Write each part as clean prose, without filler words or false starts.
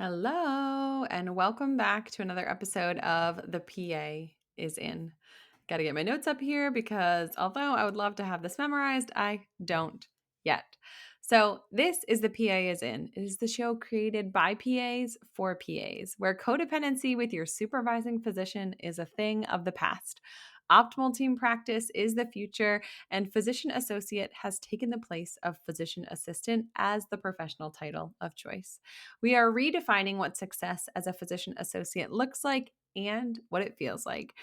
Hello, and welcome back to another episode of The PA is In. Got to get my notes up here because although I would love to have this memorized, I don't yet. So, this is The PA is In. It is the show created by PAs for PAs, where codependency with your supervising physician is a thing of the past. Optimal team practice is the future, and physician associate has taken the place of physician assistant as the professional title of choice. We are redefining what success as a physician associate looks like and what it feels like.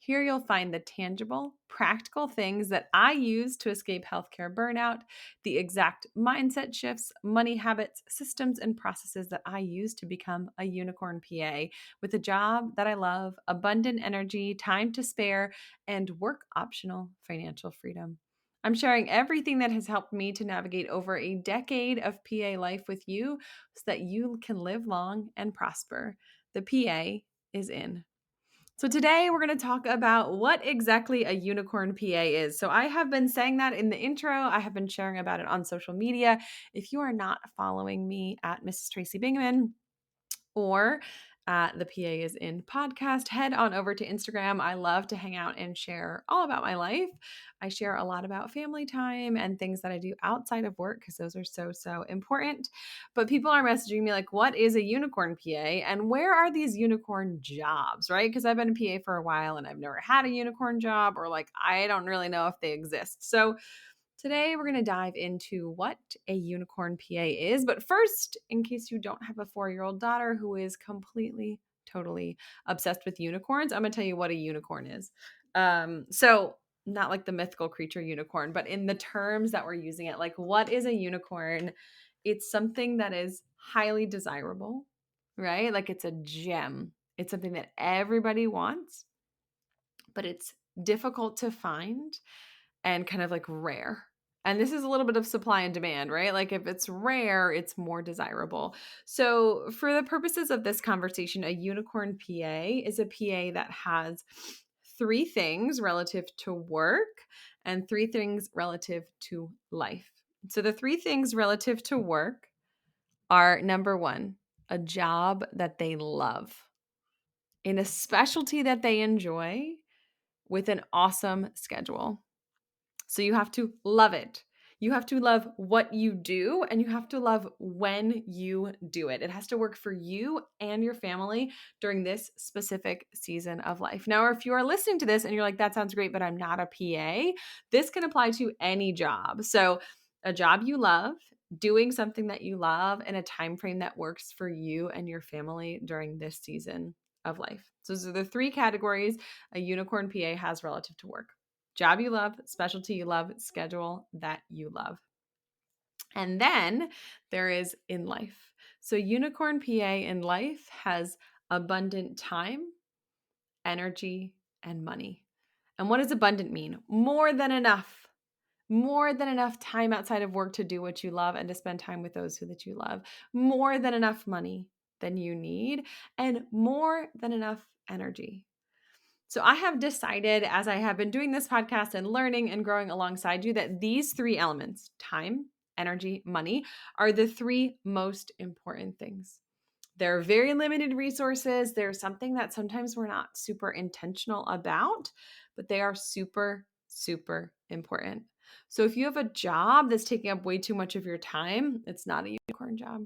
Here you'll find the tangible, practical things that I use to escape healthcare burnout, the exact mindset shifts, money habits, systems, and processes that I use to become a unicorn PA with a job that I love, abundant energy, time to spare, and work optional financial freedom. I'm sharing everything that has helped me to navigate over a decade of PA life with you so that you can live long and prosper. The PA is in. So, today we're going to talk about what exactly a unicorn PA is. So, I have been saying that in the intro, I have been sharing about it on social media. If you are not following me at Mrs. Tracy Bingman, or at the PA is in podcast, head on over to Instagram. I love to hang out and share all about my life. I share a lot about family time and things that I do outside of work because those are so important. But people are messaging me like, what is a unicorn PA and where are these unicorn jobs, right? Because I've been a PA for a while and I've never had a unicorn job, or like, I don't really know if they exist. So today, we're going to dive into what a unicorn PA is. But first, in case you don't have a 4-year-old daughter who is completely, totally obsessed with unicorns, I'm going to tell you what a unicorn is. So, not like the mythical creature unicorn, but in the terms that we're using it, like what is a unicorn? It's something that is highly desirable, right? Like it's a gem. It's something that everybody wants, but it's difficult to find and kind of like rare. And this is a little bit of supply and demand, right? Like if it's rare, it's more desirable. So, for the purposes of this conversation, a unicorn PA is a PA that has 3 things relative to work and 3 things relative to life. So, the 3 things relative to work are number 1, a job that they love in a specialty that they enjoy with an awesome schedule. So you have to love it. You have to love what you do and you have to love when you do it. It has to work for you and your family during this specific season of life. Now, if you are listening to this and you're like, that sounds great, but I'm not a PA, this can apply to any job. So, a job you love, doing something that you love in a time frame that works for you and your family during this season of life. So, those are the 3 categories a unicorn PA has relative to work. Job you love, specialty you love, schedule that you love. And then there is in life. So, unicorn PA in life has abundant time, energy, and money. And what does abundant mean? More than enough. More than enough time outside of work to do what you love and to spend time with those that you love. More than enough money than you need, and more than enough energy. So I have decided, as I have been doing this podcast and learning and growing alongside you, that these 3 elements, time, energy, money, are the 3 most important things. They're very limited resources. They're something that sometimes we're not super intentional about, but they are super important. So if you have a job that's taking up way too much of your time, it's not a unicorn job.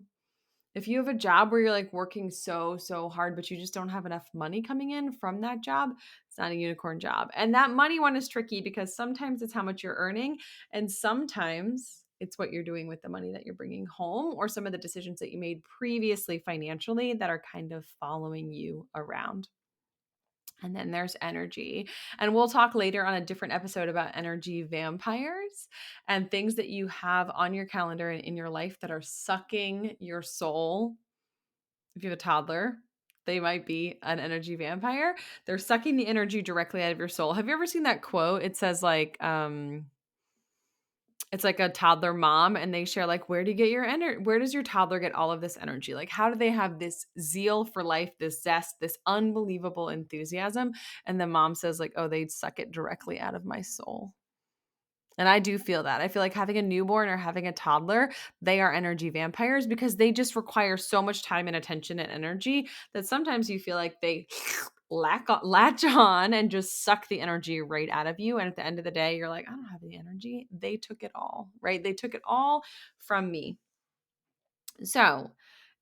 If you have a job where you're like working so hard, but you just don't have enough money coming in from that job, it's not a unicorn job. And that money one is tricky because sometimes it's how much you're earning, and sometimes it's what you're doing with the money that you're bringing home, or some of the decisions that you made previously financially that are kind of following you around. And then there's energy. And we'll talk later on a different episode about energy vampires and things that you have on your calendar and in your life that are sucking your soul. If you have a toddler, they might be an energy vampire. They're sucking the energy directly out of your soul. Have you ever seen that quote? It says like, it's like a toddler mom and they share like, where do you get your energy? Where does your toddler get all of this energy? Like, how do they have this zeal for life, this zest, this unbelievable enthusiasm? And the mom says like, oh, they'd suck it directly out of my soul. And I do feel that. I feel like having a newborn or having a toddler, they are energy vampires because they just require so much time and attention and energy that sometimes you feel like they latch on and just suck the energy right out of you. And at the end of the day, you're like, I don't have the energy. They took it all, right? They took it all from me. So,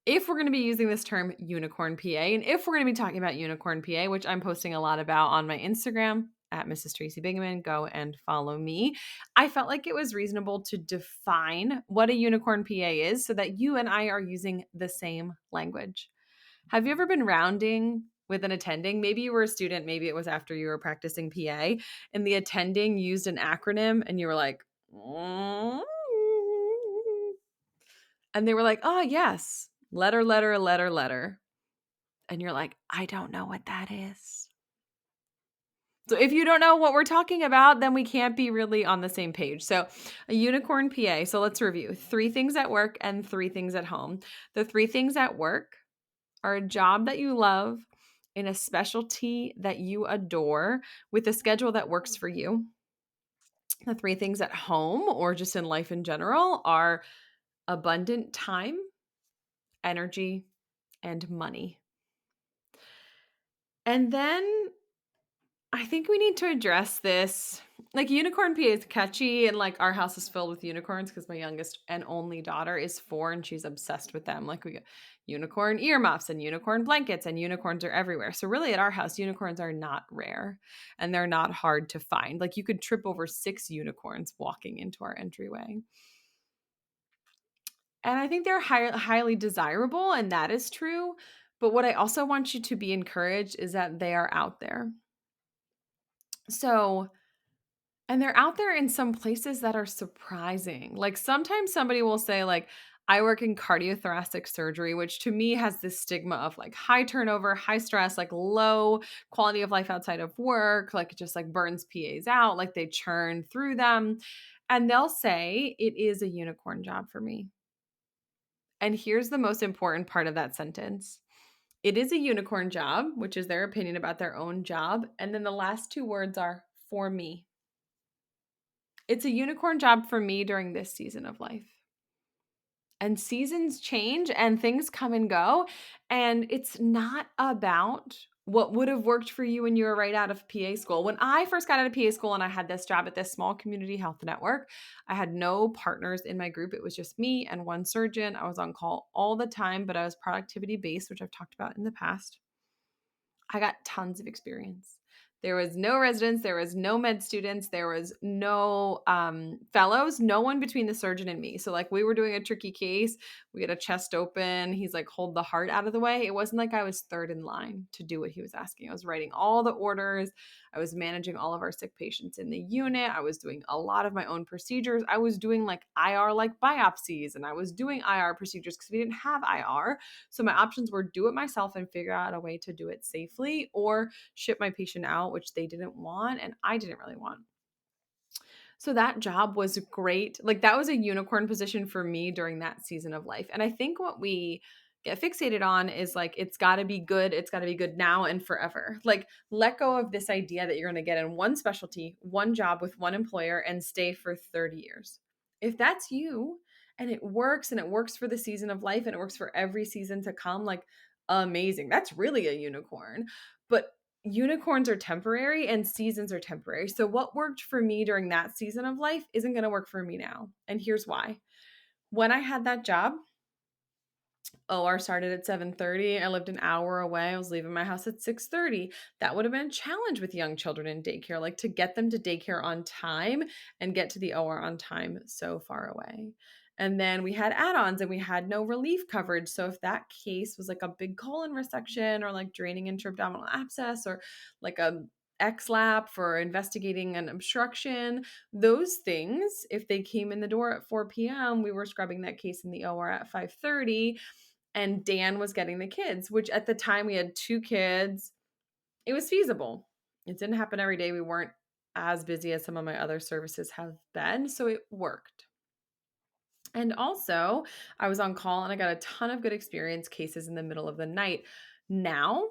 if we're going to be using this term unicorn PA, and if we're going to be talking about unicorn PA, which I'm posting a lot about on my Instagram at Mrs. Tracy Bingaman, go and follow me. I felt like it was reasonable to define what a unicorn PA is so that you and I are using the same language. Have you ever been rounding with an attending? Maybe you were a student, maybe it was after you were practicing PA, and the attending used an acronym and you were like, and they were like, oh, yes, letter, letter, letter, letter. And you're like, I don't know what that is. So if you don't know what we're talking about, then we can't be really on the same page. So a unicorn PA. So let's review 3 things at work and 3 things at home. The 3 things at work are a job that you love in a specialty that you adore with a schedule that works for you. The 3 things at home or just in life in general are abundant time, energy, and money. And then I think we need to address this. Like unicorn PA is catchy and like our house is filled with unicorns because my youngest and only daughter is 4 and she's obsessed with them. Like we got unicorn earmuffs and unicorn blankets and unicorns are everywhere. So really at our house, unicorns are not rare and they're not hard to find. Like you could trip over 6 unicorns walking into our entryway. And I think they're highly desirable and that is true. But what I also want you to be encouraged is that they are out there. So, and they're out there in some places that are surprising. Like sometimes somebody will say like, I work in cardiothoracic surgery, which to me has this stigma of like high turnover, high stress, like low quality of life outside of work, like it just like burns PAs out, like they churn through them. And they'll say it is a unicorn job for me. And here's the most important part of that sentence. It is a unicorn job, which is their opinion about their own job. And then the last 2 words are for me. It's a unicorn job for me during this season of life. And seasons change and things come and go. And it's not about what would have worked for you when you were right out of PA school. When I first got out of PA school and I had this job at this small community health network, I had no partners in my group. It was just me and one surgeon. I was on call all the time, but I was productivity based, which I've talked about in the past. I got tons of experience. There was no residents, there was no med students, there was no fellows, no one between the surgeon and me. So like we were doing a tricky case, we had a chest open, he's like, hold the heart out of the way. It wasn't like I was third in line to do what he was asking. I was writing all the orders. I was managing all of our sick patients in the unit. I was doing a lot of my own procedures. I was doing like IR like biopsies and I was doing IR procedures because we didn't have IR. So my options were do it myself and figure out a way to do it safely or ship my patient out, which they didn't want and I didn't really want. So that job was great. Like that was a unicorn position for me during that season of life. And I think what we get fixated on is like it's got to be good. It's got to be good now and forever. Like let go of this idea that you're going to get in one specialty, one job with one employer and stay for 30 years. If that's you and it works for the season of life and it works for every season to come, like amazing. That's really a unicorn. But unicorns are temporary and seasons are temporary. So what worked for me during that season of life isn't going to work for me now. And here's why. When I had that job, OR started at 7:30. I lived an hour away. I was leaving my house at 6:30. That would have been a challenge with young children in daycare, like to get them to daycare on time and get to the OR on time so far away. And then we had add-ons and we had no relief coverage. So if that case was like a big colon resection or like draining intra-abdominal abscess or like a XLAP for investigating an obstruction, those things, if they came in the door at 4 p.m., we were scrubbing that case in the OR at 5:30 and Dan was getting the kids, which at the time we had 2 kids. It was feasible. It didn't happen every day. We weren't as busy as some of my other services have been, so it worked. And also, I was on call and I got a ton of good experience cases in the middle of the night. Now,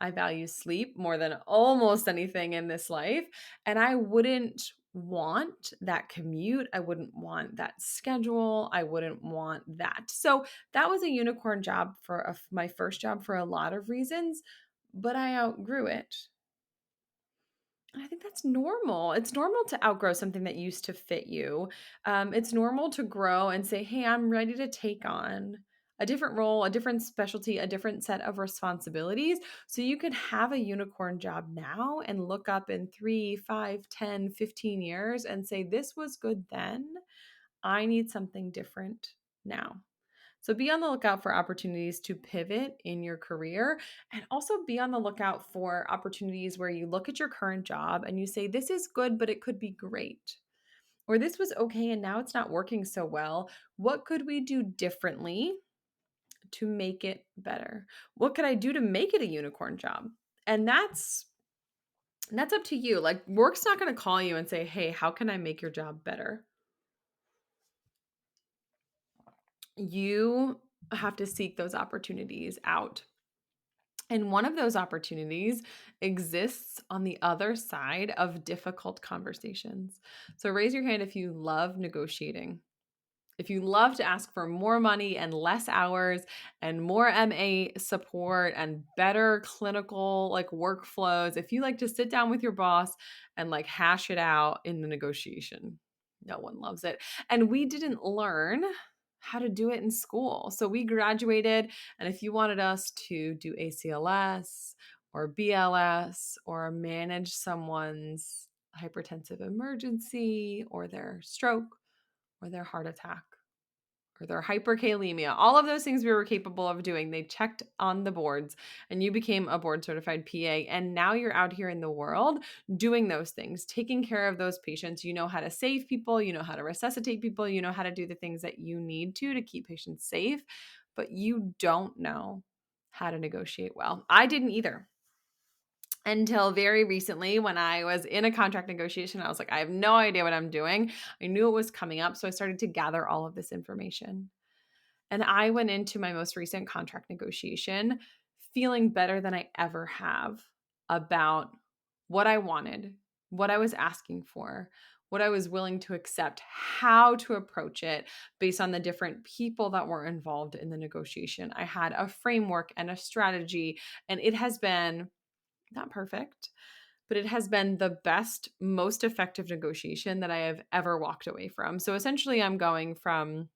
I value sleep more than almost anything in this life, and I wouldn't want that commute. I wouldn't want that schedule. I wouldn't want that. So that was a unicorn job for my first job for a lot of reasons, but I outgrew it. And I think that's normal. It's normal to outgrow something that used to fit you. It's normal to grow and say, hey, I'm ready to take on a different role, a different specialty, a different set of responsibilities. So you could have a unicorn job now and look up in 3, 5, 10, 15 years and say, this was good then. I need something different now. So be on the lookout for opportunities to pivot in your career, and also be on the lookout for opportunities where you look at your current job and you say, this is good, but it could be great. Or this was okay and now it's not working so well. What could we do differently to make it better? What could I do to make it a unicorn job? And that's up to you. Like, work's not going to call you and say, hey, how can I make your job better? You have to seek those opportunities out. And one of those opportunities exists on the other side of difficult conversations. So raise your hand if you love negotiating. If you love to ask for more money and less hours and more MA support and better clinical like workflows, if you like to sit down with your boss and like hash it out in the negotiation, no one loves it. And we didn't learn how to do it in school. So we graduated, and if you wanted us to do ACLS or BLS or manage someone's hypertensive emergency or their stroke or their heart attack or their hyperkalemia, all of those things we were capable of doing, they checked on the boards and you became a board certified PA. And now you're out here in the world doing those things, taking care of those patients. You know how to save people, you know how to resuscitate people, you know how to do the things that you need to keep patients safe, but you don't know how to negotiate well. I didn't either. Until very recently, when I was in a contract negotiation, I was like, I have no idea what I'm doing. I knew it was coming up. So I started to gather all of this information. And I went into my most recent contract negotiation feeling better than I ever have about what I wanted, what I was asking for, what I was willing to accept, how to approach it based on the different people that were involved in the negotiation. I had a framework and a strategy, and it has been not perfect, but it has been the best, most effective negotiation that I have ever walked away from. So essentially, I'm going from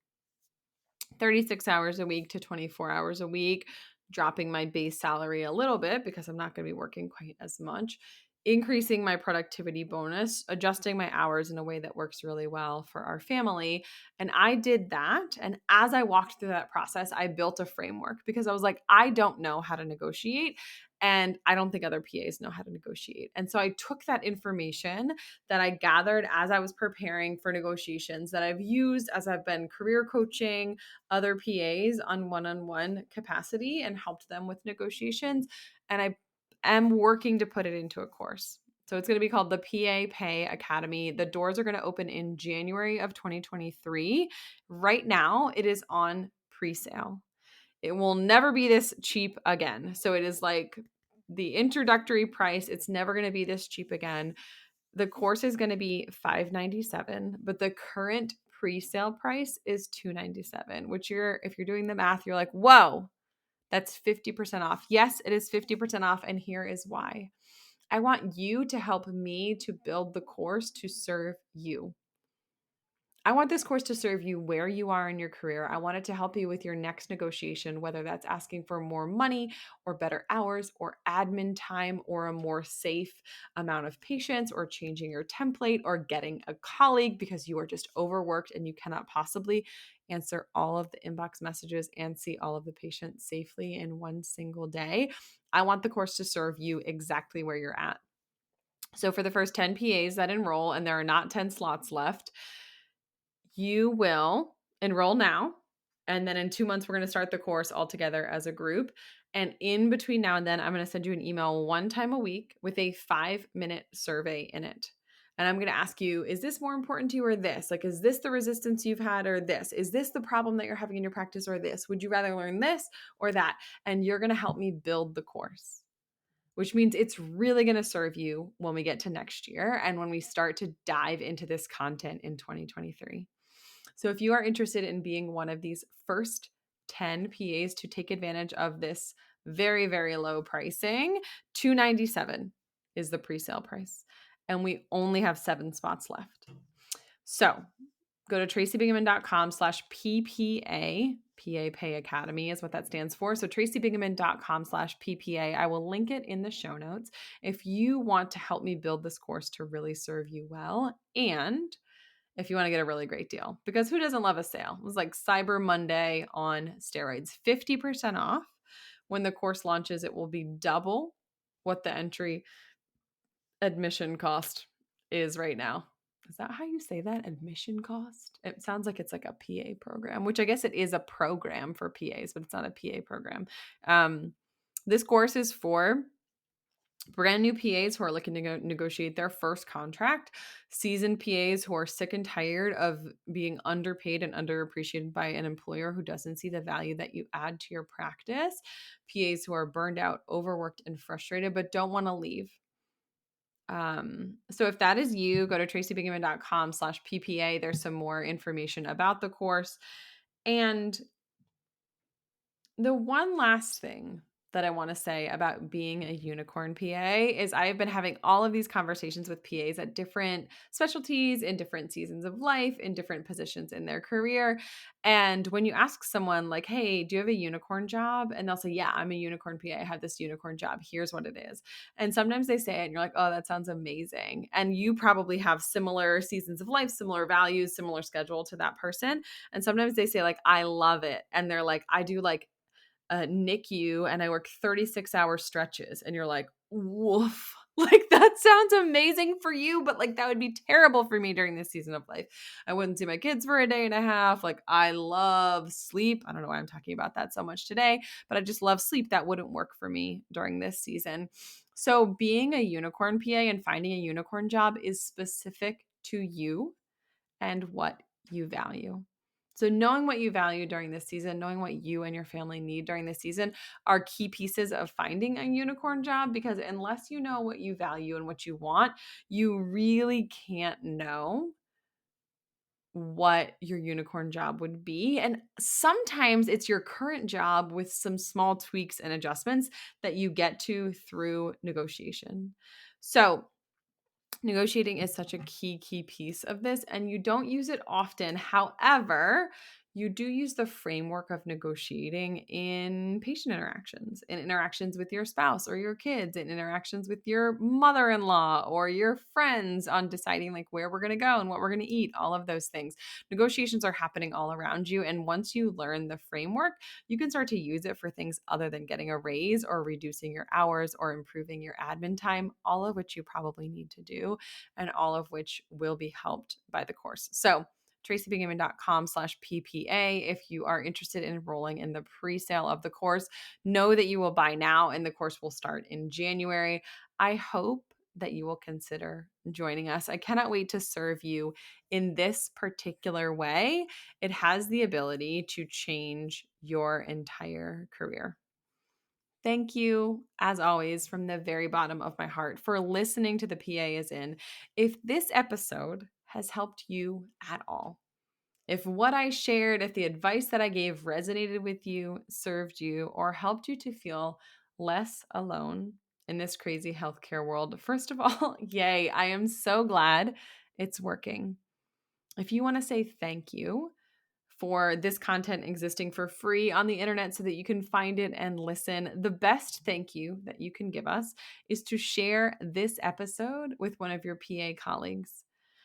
36 hours a week to 24 hours a week, dropping my base salary a little bit because I'm not going to be working quite as much, increasing my productivity bonus, adjusting my hours in a way that works really well for our family. And I did that. And as I walked through that process, I built a framework because I was like, I don't know how to negotiate. And I don't think other PAs know how to negotiate. And so I took that information that I gathered as I was preparing for negotiations that I've used as I've been career coaching other PAs on one-on-one capacity and helped them with negotiations. And I am working to put it into a course. So it's going to be called the PA Pay Academy. The doors are going to open in January of 2023. Right now, it is on pre-sale. It will never be this cheap again. So it is like the introductory price. It's never going to be this cheap again. The course is going to be $597, but the current pre-sale price is $297, which if you're doing the math, you're like, whoa, that's 50% off. Yes, it is 50% off. And here is why. I want you to help me to build the course to serve you. I want this course to serve you where you are in your career. I want it to help you with your next negotiation, whether that's asking for more money or better hours or admin time or a more safe amount of patients or changing your template or getting a colleague because you are just overworked and you cannot possibly answer all of the inbox messages and see all of the patients safely in one single day. I want the course to serve you exactly where you're at. So for the first 10 PAs that enroll, and there are not 10 slots left, you will enroll now. And then in 2 months, we're going to start the course all together as a group. And in between now and then, I'm going to send you an email one time a week with a 5-minute survey in it. And I'm going to ask you, is this more important to you or this? Like, is this the resistance you've had or this? Is this the problem that you're having in your practice or this? Would you rather learn this or that? And you're going to help me build the course. which means it's really going to serve you when we get to next year and when we start to dive into this content in 2023. So if you are interested in being one of these first 10 PAs to take advantage of this very, very low pricing, $297 is the pre-sale price. And we only have 7 spots left. So go to tracybingaman.com/PPA. PA Pay Academy is what that stands for. So tracybingaman.com/PPA. I will link it in the show notes if you want to help me build this course to really serve you well. And if you want to get a really great deal, because who doesn't love a sale? It was like Cyber Monday on steroids, 50% off. When the course launches, it will be double what the entry admission cost is right now. Is that how you say that? Admission cost? It sounds like it's like a PA program, which I guess it is a program for PAs, but it's not a PA program. This course is for brand new PAs who are looking to negotiate their first contract, seasoned PAs who are sick and tired of being underpaid and underappreciated by an employer who doesn't see the value that you add to your practice, PAs who are burned out, overworked, and frustrated, but don't want to leave. So if that is you, go to tracybingaman.com/PPA. There's some more information about the course. And the one last thing that I want to say about being a unicorn PA is I've been having all of these conversations with PAs at different specialties, in different seasons of life, in different positions in their career. And when you ask someone like, hey, do you have a unicorn job? And they'll say, yeah, I'm a unicorn PA. I have this unicorn job. Here's what it is. And sometimes they say it and you're like, oh, that sounds amazing. And you probably have similar seasons of life, similar values, similar schedule to that person. And sometimes they say like, I love it. And they're like, I do like NICU and I work 36-hour stretches. And you're like, woof. Like that sounds amazing for you, but like that would be terrible for me during this season of life. I wouldn't see my kids for a day and a half. Like I love sleep. I don't know why I'm talking about that so much today, but I just love sleep. That wouldn't work for me during this season. So being a unicorn PA and finding a unicorn job is specific to you and what you value. So knowing what you value during this season, knowing what you and your family need during this season are key pieces of finding a unicorn job, because unless you know what you value and what you want, you really can't know what your unicorn job would be. And sometimes it's your current job with some small tweaks and adjustments that you get to through negotiation. So negotiating is such a key piece of this, and you don't use it often. However, you do use the framework of negotiating in patient interactions, in interactions with your spouse or your kids, in interactions with your mother-in-law or your friends on deciding like where we're going to go and what we're going to eat, all of those things. Negotiations are happening all around you. And once you learn the framework, you can start to use it for things other than getting a raise or reducing your hours or improving your admin time, all of which you probably need to do and all of which will be helped by the course. So tracybingaman.com/PPA. If you are interested in enrolling in the pre-sale of the course, know that you will buy now and the course will start in January. I hope that you will consider joining us. I cannot wait to serve you in this particular way. It has the ability to change your entire career. Thank you, as always, from the very bottom of my heart for listening to the PA is in. If this episode has helped you at all, if what I shared, if the advice that I gave resonated with you, served you, or helped you to feel less alone in this crazy healthcare world, first of all, yay, I am so glad it's working. If you want to say thank you for this content existing for free on the internet so that you can find it and listen, the best thank you that you can give us is to share this episode with one of your PA colleagues.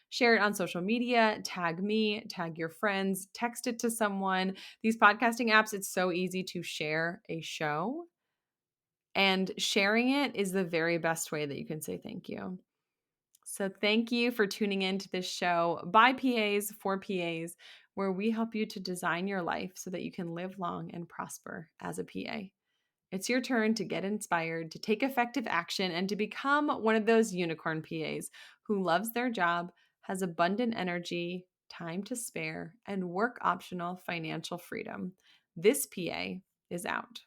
Share it on social media, tag me, tag your friends, text it to someone. These podcasting apps, it's so easy to share a show. And sharing it is the very best way that you can say thank you. So thank you for tuning in to this show by PAs for PAs, where we help you to design your life so that you can live long and prosper as a PA. It's your turn to get inspired, to take effective action, and to become one of those unicorn PAs who loves their job, has abundant energy, time to spare, and work optional financial freedom. This PA is out.